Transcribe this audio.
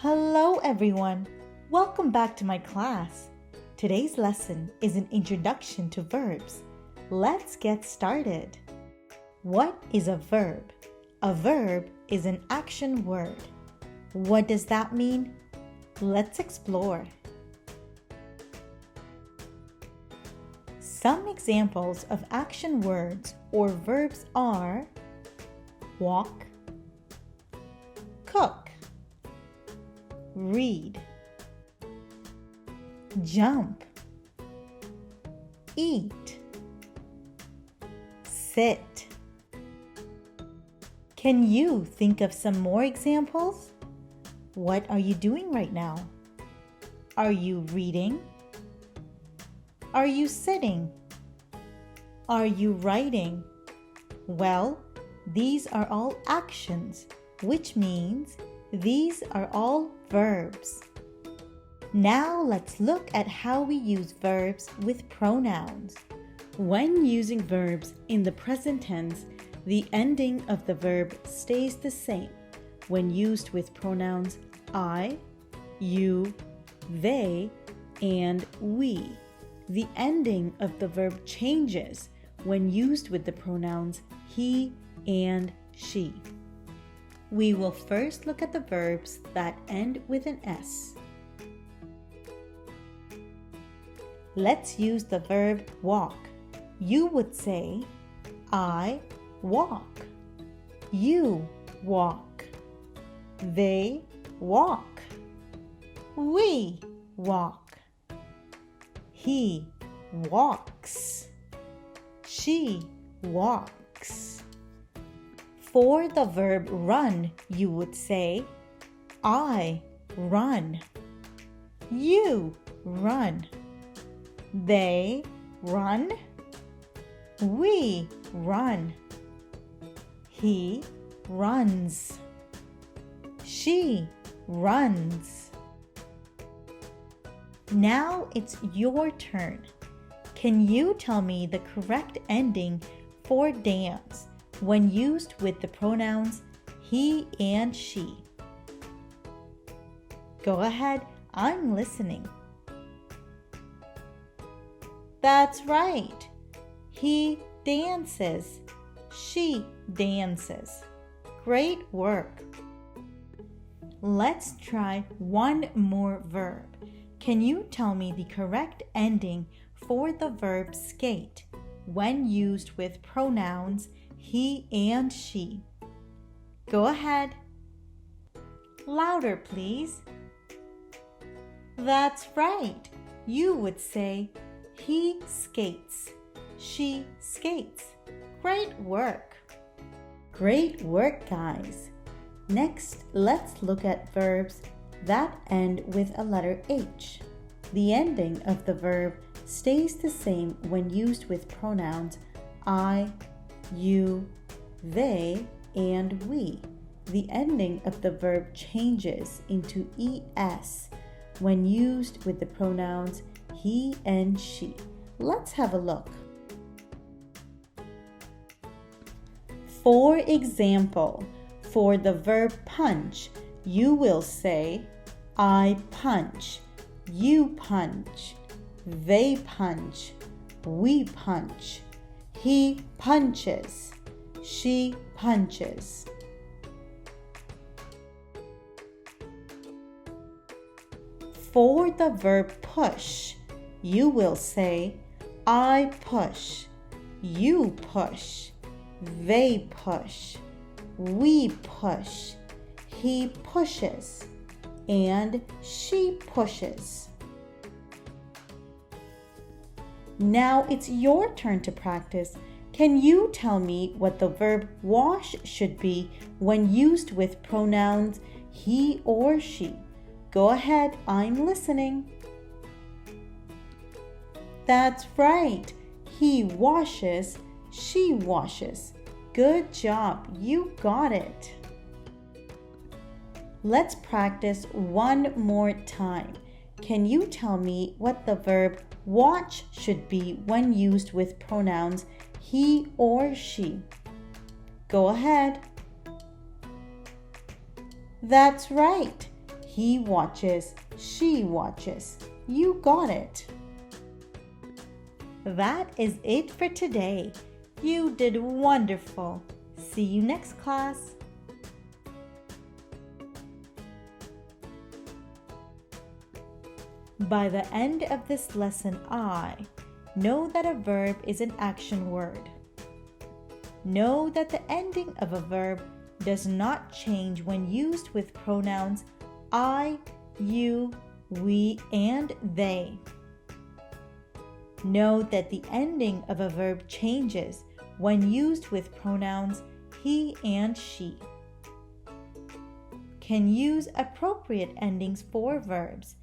Hello everyone! Welcome back to my class. Today's lesson is an introduction to verbs. Let's get started. What is a verb? A verb is an action word. What does that mean? Let's explore. Some examples of action words or verbs are walk, cook, read, jump, eat, sit. Can you think of some more examples? What are you doing right now? Are you reading? Are you sitting? Are you writing? Well, these are all actions, which means these are all verbs. Now let's look at how we use verbs with pronouns. When using verbs in the present tense, the ending of the verb stays the same when used with pronouns I, you, they, and we. The ending of the verb changes when used with the pronouns he and she. We will first look at the verbs that end with an S. Let's use the verb walk. You would say, I walk. You walk. They walk. We walk. He walks. She walks. For the verb run, you would say, I run. You run. They run. We run. He runs. She runs. Now it's your turn. Can you tell me the correct ending for dance when used with the pronouns he and she? Go ahead, I'm listening. That's right. He dances. She dances. Great work. Let's try one more verb. Can you tell me the correct ending for the verb skate when used with pronouns he and she? Go ahead. Louder, please. That's right. You would say he skates. She skates. Great work. Great work, guys. Next, let's look at verbs that end with a letter H. The ending of the verb stays the same when used with pronouns I, you, they, and we. The ending of the verb changes into ES when used with the pronouns he and she. Let's have a look. For example, for the verb punch, you will say, I punch, you punch, they punch, we punch, he punches, she punches. For the verb push, you will say, I push, you push, they push, we push, he pushes, and she pushes. Now it's your turn to practice. Can you tell me what the verb wash should be when used with pronouns he or she? Go ahead, I'm listening. That's right. He washes, she washes. Good job, you got it. Let's practice one more time. Can you tell me what the verb watch should be when used with pronouns he or she? Go ahead. That's right. He watches, she watches. You got it. That is it for today. You did wonderful. See you next class. By the end of this lesson, I know that a verb is an action word. Know that the ending of a verb does not change when used with pronouns I, you, we, and they. Know that the ending of a verb changes when used with pronouns he and she. Can use appropriate endings for verbs